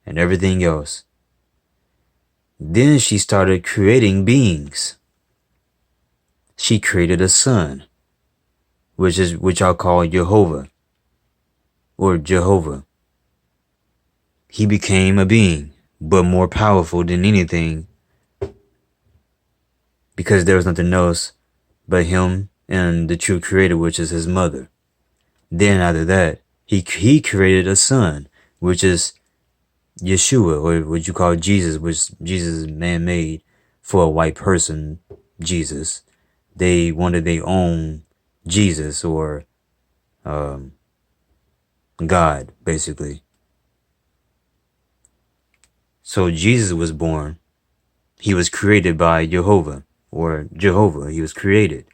and everything else. Then she started creating beings. She created a son, which I'll call Jehovah or Jehovah. He became a being, but more powerful than anything, because there was nothing else but him and the true creator, which is his mother. Then after that, he created a son, which is Yeshua, or what you call Jesus, which Jesus is man-made for a white person, Jesus. They wanted their own Jesus, or God, basically. So Jesus was born. He was created by Jehovah, or Jehovah. He was created.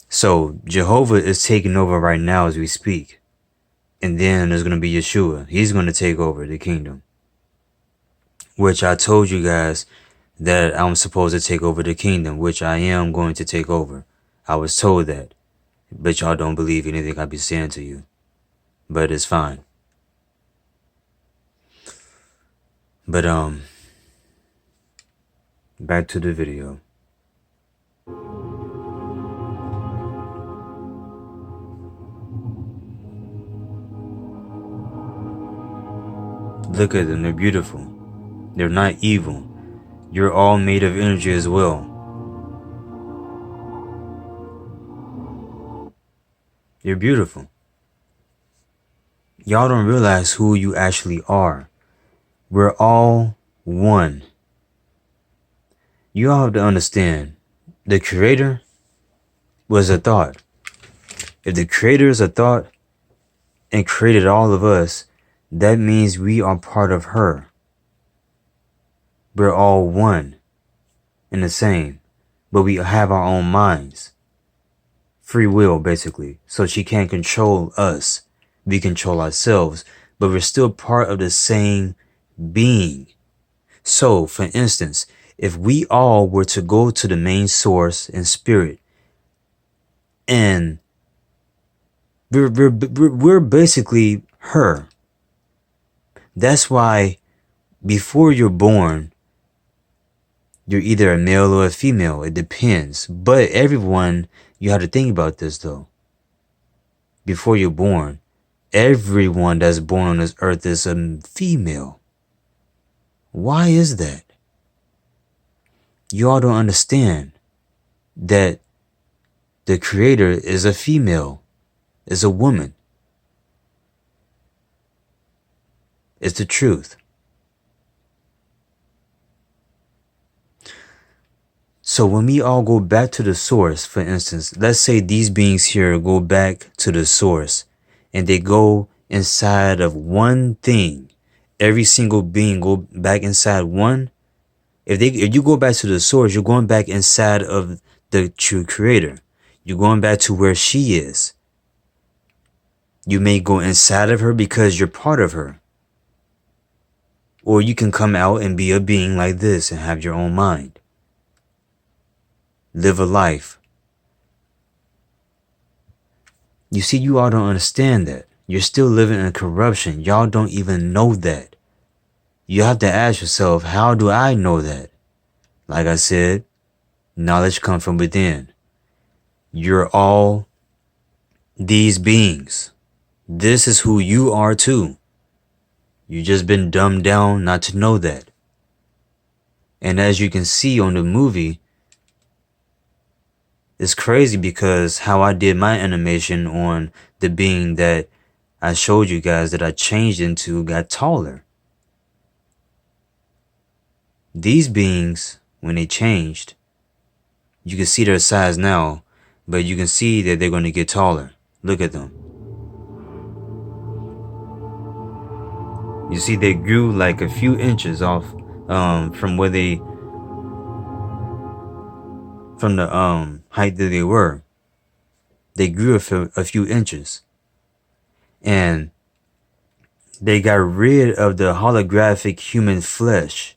So Jehovah is taking over right now as we speak. And then there's going to be Yeshua. He's going to take over the kingdom. Which I told you guys that I'm supposed to take over the kingdom, which I am going to take over. I was told that. But y'all don't believe anything I be saying to you. But it's fine. But back to the video. Look at them, they're beautiful. They're not evil. You're all made of energy as well. You're beautiful. Y'all don't realize who you actually are. We're all one. You all have to understand, the creator was a thought. If the creator is a thought and created all of us, that means we are part of her. We're all one and the same, but we have our own minds. Free will, basically. So she can't control us. We control ourselves, but we're still part of the same being. So, for instance, if we all were to go to the main source in spirit, and we're basically her. That's why before you're born, you're either a male or a female. It depends. But everyone, you have to think about this though. Before you're born, everyone that's born on this earth is a female. Why is that? You all don't understand that the creator is a female, is a woman. It's the truth. So when we all go back to the source, for instance, let's say these beings here go back to the source and they go inside of one thing. Every single being go back inside one. If you go back to the source, you're going back inside of the true creator. You're going back to where she is. You may go inside of her because you're part of her. Or you can come out and be a being like this and have your own mind. Live a life. You see, you all don't understand that. You're still living in corruption. Y'all don't even know that. You have to ask yourself, how do I know that? Like I said, knowledge comes from within. You're all these beings. This is who you are too. You just been dumbed down not to know that. And as you can see on the movie, it's crazy because how I did my animation on the being that I showed you guys that I changed into got taller. These beings, when they changed, you can see their size now, but you can see that they're going to get taller. Look at them. You see they grew like a few inches off from where they, from the height that they were. They grew a few inches. And they got rid of the holographic human flesh.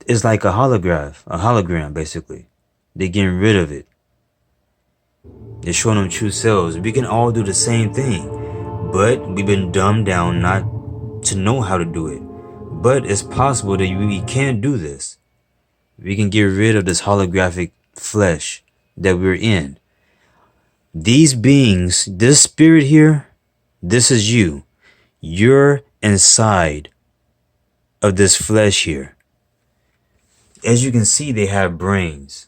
It's like a hologram basically. They're getting rid of it. They're showing them true selves. We can all do the same thing, but we've been dumbed down not to know how to do it. But it's possible that we can do this. We can get rid of this holographic flesh that we're in. These beings, this spirit here, this is you. You're inside of this flesh here. As you can see, they have brains.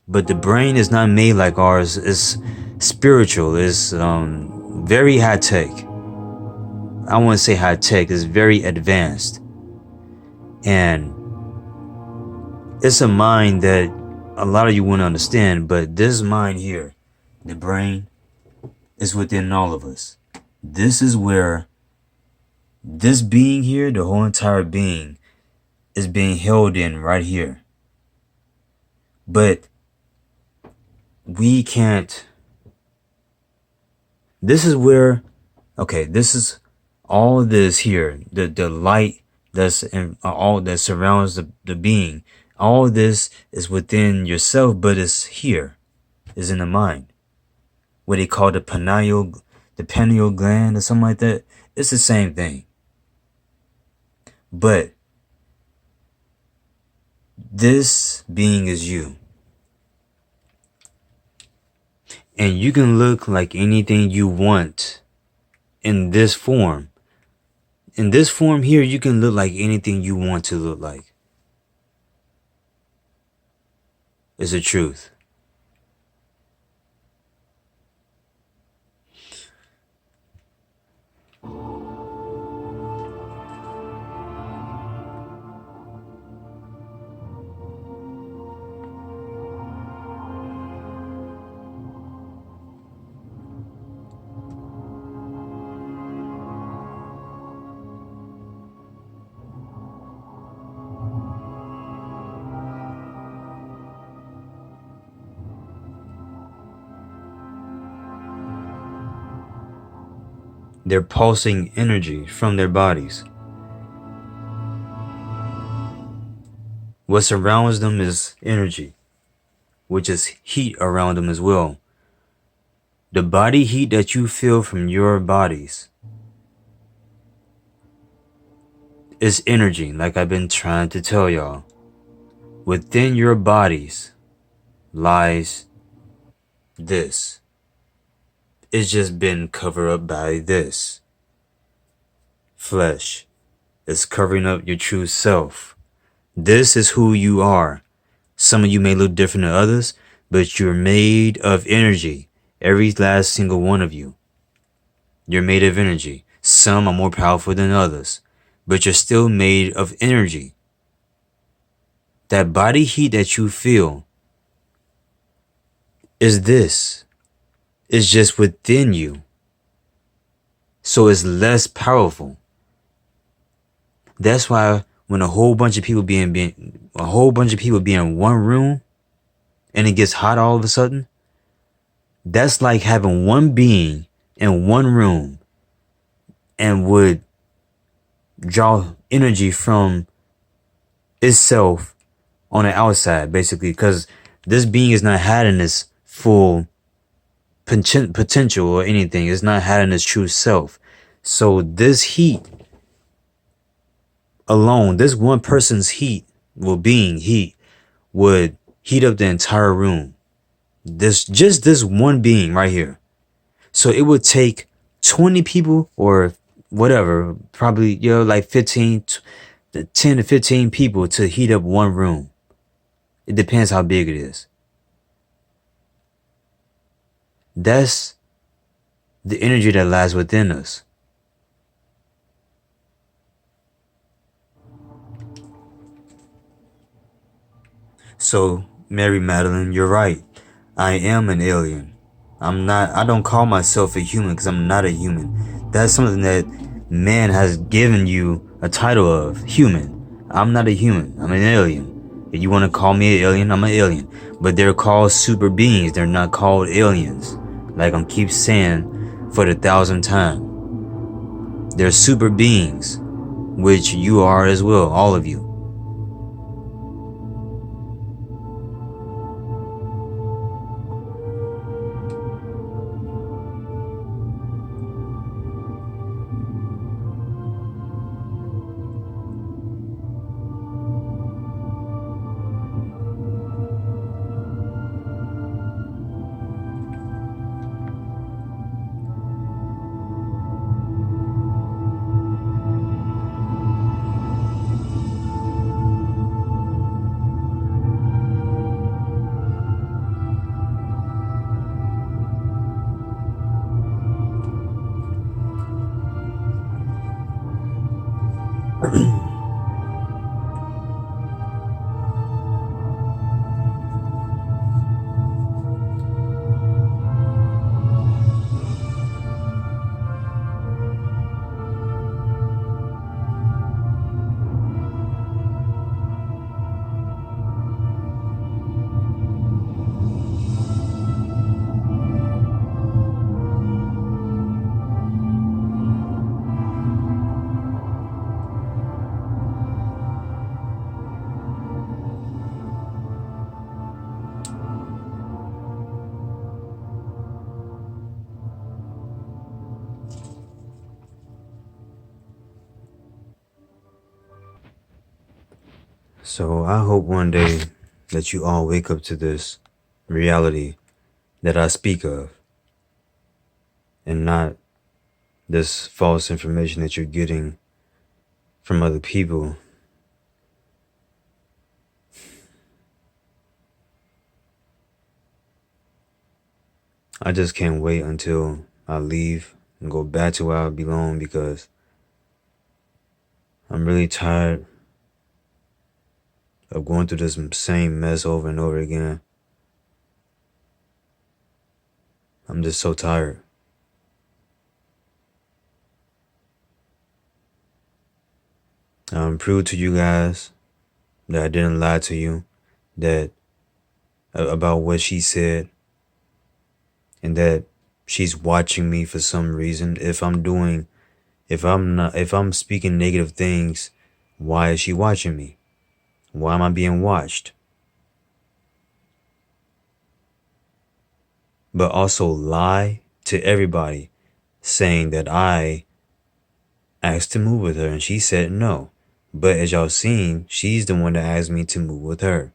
But the brain is not made like ours. It's spiritual. It's very high tech. I want to say high tech. It's very advanced. And it's a mind that a lot of you wouldn't understand. But this mind here, the brain, is within all of us. This is where this being here, the whole entire being, is being held in right here. But we can't. This is where, okay, this is all this here, the light that's in all that surrounds the being. All this is within yourself, but it's here, is in the mind. What they call the pineal gland or something like that. It's the same thing. But this being is you. And you can look like anything you want in this form. In this form here, you can look like anything you want to look like. It's the truth. They're pulsing energy from their bodies. What surrounds them is energy, which is heat around them as well. The body heat that you feel from your bodies is energy, like I've been trying to tell y'all. Within your bodies lies this. It's just been covered up by this. Flesh is covering up your true self. This is who you are. Some of you may look different than others, but you're made of energy. Every last single one of you. You're made of energy. Some are more powerful than others, but you're still made of energy. That body heat that you feel is this. It's just within you. So it's less powerful. That's why when a whole bunch of people be in one room and it gets hot all of a sudden, that's like having one being in one room and would draw energy from itself on the outside, basically, because this being is not having its full potential or anything. It's not having its true self. So this heat alone, this one person's heat, would heat up the entire room. This one being right here. So it would take 20 people or whatever, probably, like 10 to 15 people to heat up one room. It depends how big it is. That's the energy that lies within us. So, Mary Madeline, you're right. I am an alien. I don't call myself a human because I'm not a human. That's something that man has given you a title of, human. I'm not a human. I'm an alien. If you want to call me an alien, I'm an alien. But they're called super beings. They're not called aliens. Like I'm keep saying for the 1,000th time. They're super beings, which you are as well, all of you. So I hope one day that you all wake up to this reality that I speak of, and not this false information that you're getting from other people. I just can't wait until I leave and go back to where I belong, because I'm really tired of going through this same mess over and over again. I'm just so tired. Prove to you guys that I didn't lie to you, that about what she said, and that she's watching me for some reason. If I'm speaking negative things, why is she watching me? Why am I being watched? But also lie to everybody, saying that I asked to move with her and she said no. But as y'all seen, she's the one that asked me to move with her.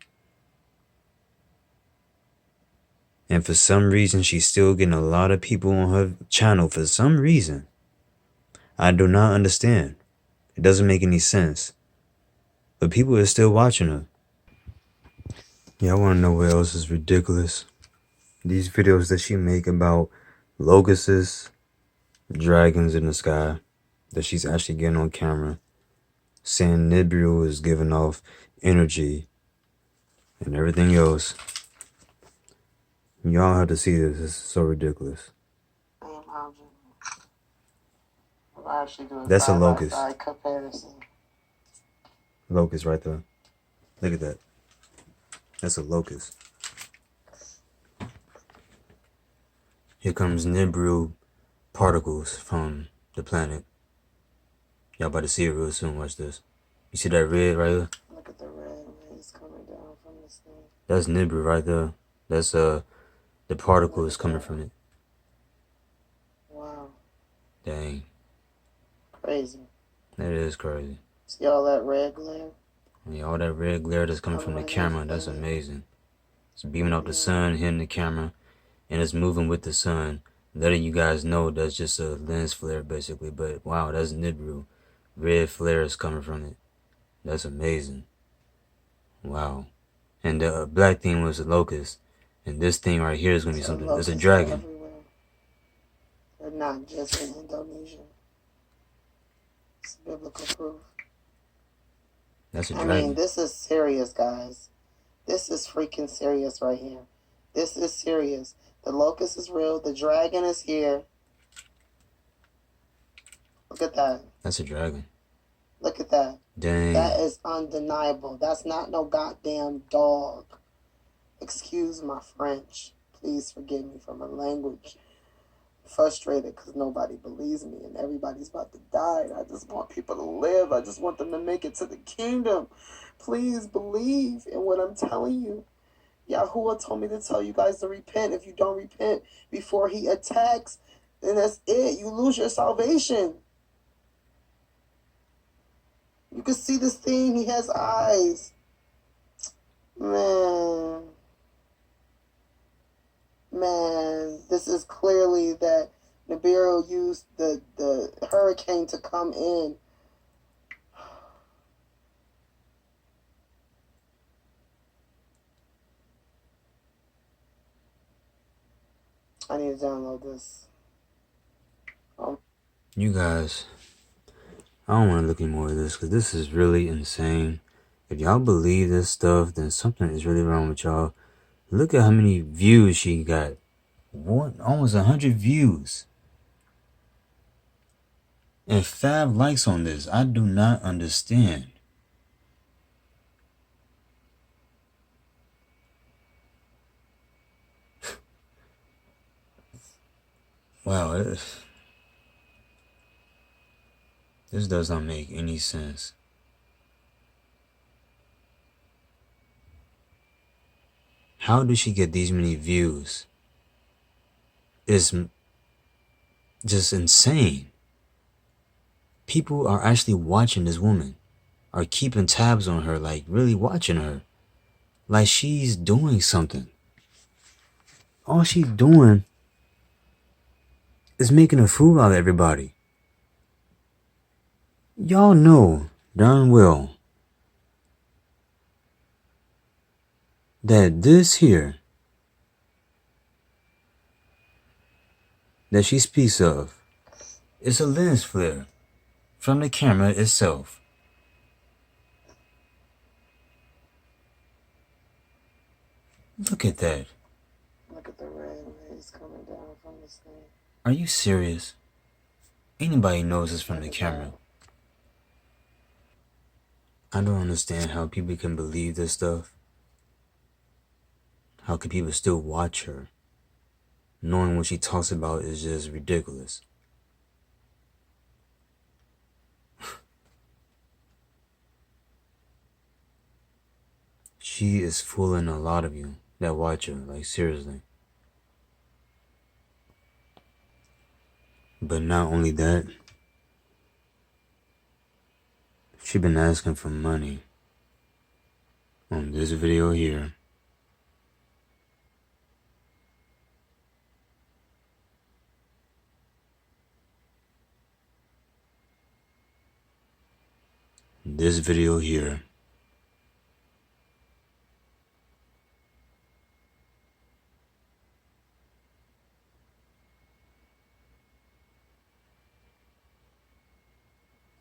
And for some reason, she's still getting a lot of people on her channel for some reason. I do not understand. It doesn't make any sense. But people are still watching her. Y'all wanna know what else is ridiculous? These videos that she make about locusts, dragons in the sky, that she's actually getting on camera, saying Nibiru is giving off energy and everything else. Y'all have to see this. It's so ridiculous. That's a locust. Locust right there. Look at that. That's a locust. Here comes Nibiru particles from the planet. Y'all about to see it real soon. Watch this. You see that red right here? Look at the red rays coming down from this thing. That's Nibiru right there. That's the particles coming from it. Wow. Dang. Crazy. That is crazy. See all that red glare? Yeah, all that red glare that's coming from the camera. That's amazing. It's beaming off the sun, hitting the camera, and it's moving with the sun, letting you guys know that's just a lens flare basically. But wow, that's Nibiru. Red flares coming from it. That's amazing. Wow. And the black thing was a locust, and this thing right here is gonna be something. It's a dragon. They're not just in Indonesia. It's biblical proof. That's a dragon. I mean, this is serious, guys. This is freaking serious right here. This is serious. The locust is real. The dragon is here. Look at that. That's a dragon. Look at that. Dang. That is undeniable. That's not no goddamn dog. Excuse my French. Please forgive me for my language. I'm frustrated because nobody believes me and everybody's about to die. And I just want people to live. I just want them to make it to the kingdom. Please believe in what I'm telling you. Yahuwah told me to tell you guys to repent. If you don't repent before he attacks, then that's it. You lose your salvation. You can see this thing. He has eyes. Man, this is clearly that Nibiru used the hurricane to come in. I need to download this. You guys, I don't want to look anymore at this because this is really insane. If y'all believe this stuff, then something is really wrong with y'all. Look at how many views she got. Almost 100 views. And 5 likes on this. I do not understand. Wow, this does not make any sense. How did she get these many views? It's just insane. People are actually watching this woman, are keeping tabs on her, like really watching her, like she's doing something. All she's doing is making a fool out of everybody. Y'all know darn well that this here that she speaks of is a lens flare from the camera itself. Look at that. Look at the red rays coming down from this thing. Are you serious? Anybody knows it's from the camera. I don't understand how people can believe this stuff. How can people still watch her, knowing what she talks about is just ridiculous? She is fooling a lot of you that watch her, like seriously. But not only that, she been asking for money on this video here. This video here.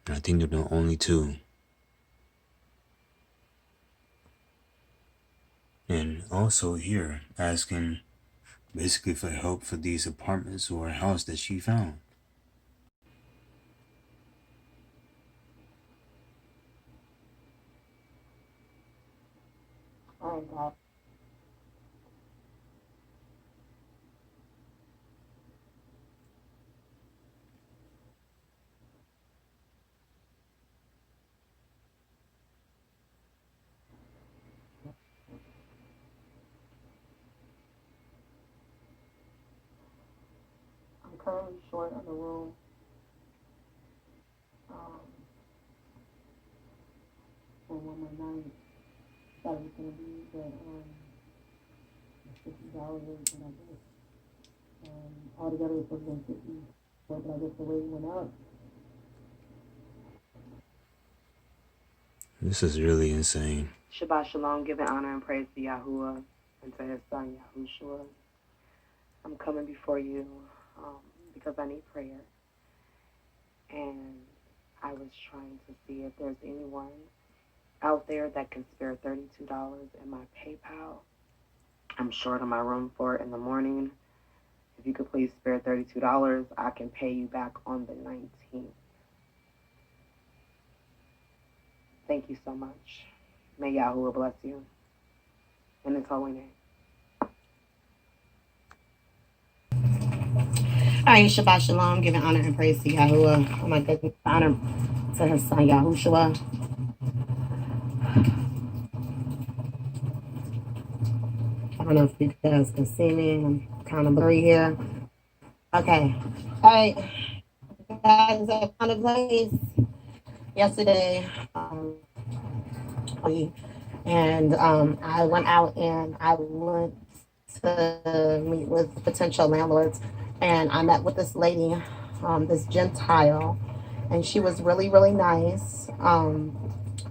I think they're the only two. And also here, asking basically for help for these apartments or a house that she found. Oh God. I'm currently short on the room. For one more night. Thought it was gonna be the $50 and I guess altogether it was supposed to be 50. But I guess the rate went up. This is really insane. Shabbat Shalom, giving honor and praise to Yahuwah and to his son Yahushua. I'm coming before you because I need prayer. And I was trying to see if there's anyone out there that can spare $32 in my PayPal. I'm short on my room for it in the morning. If you could please spare $32, I can pay you back on the 19th. Thank you so much. May Yahuwah bless you. In His holy name. All right, Shabbat Shalom, giving honor and praise to Yahuwah. Oh my goodness, honor to his son Yahushua. I don't know if you guys can see me. I'm kind of blurry here. Okay. All right. Guys, I found a place yesterday. And I went out and I went to meet with potential landlords. And I met with this lady, this Gentile, and she was really, really nice.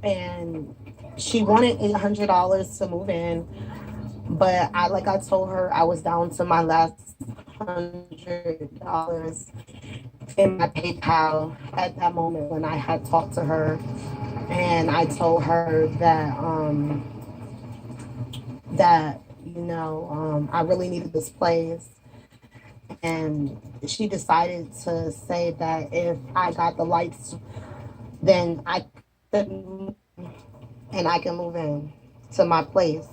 And she wanted $800 to move in, but I told her I was down to my last $100, in my PayPal at that moment when I had talked to her, and I told her that I really needed this place, and she decided to say that if I got the lights, then I could, and I can move in to my place,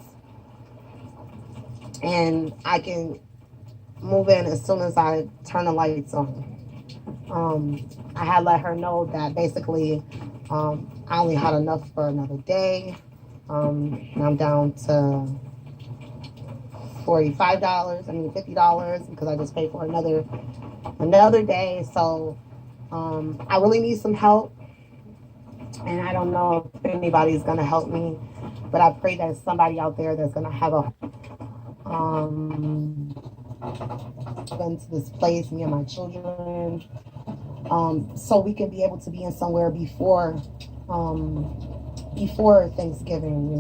and I can move in as soon as I turn the lights on. I had let her know that basically I only had enough for another day. And I'm down to $45. I mean $50 because I just paid for another day. So I really need some help, and I don't know if anybody's gonna help me, but I pray that somebody out there that's gonna have a into this place, me and my children, so we can be able to be in somewhere before Thanksgiving,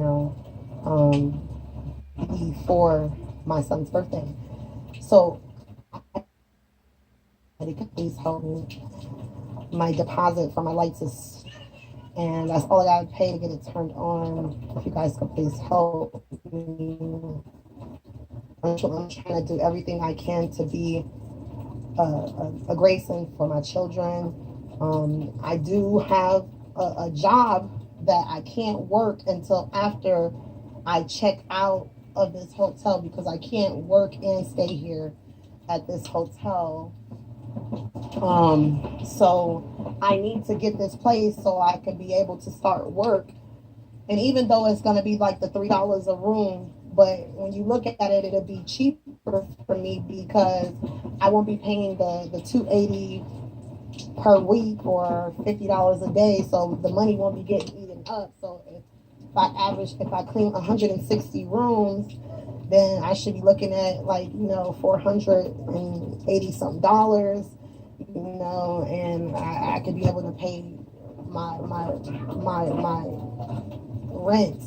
before my son's birthday. So please help me. My deposit for my lights is, and that's all I gotta pay to get it turned on. If you guys could please help me. I'm trying to do everything I can to be a Grayson for my children. I do have a job that I can't work until after I check out of this hotel, because I can't work and stay here at this hotel. So I need to get this place so I can be able to start work. And even though it's going to be like the $3 a room, but when you look at it, it'll be cheaper for me because I won't be paying the $280 per week or $50 a day. So the money won't be getting eaten up. So if I clean 160 rooms, then I should be looking at like, $480 something dollars, and I could be able to pay my rent,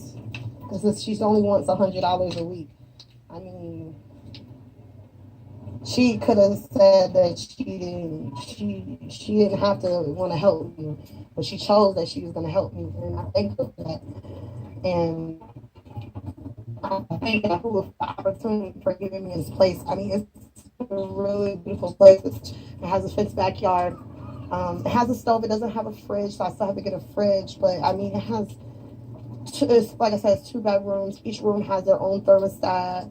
because she only wants $100 a week. I mean, she could have said that she didn't have to want to help me, but she chose that she was going to help me, and I thank her for that. And I thank her for the opportunity for giving me this place. I mean, it's a really beautiful place. It has a fenced backyard. It has a stove. It doesn't have a fridge, so I still have to get a fridge. But I mean, it's like I said, it's 2 bedrooms. Each room has their own thermostat.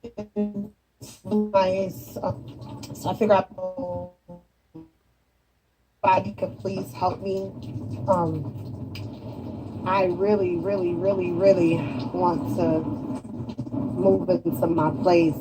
It's nice. So I figured out if anybody could please help me. I really, really, really, really want to move into my place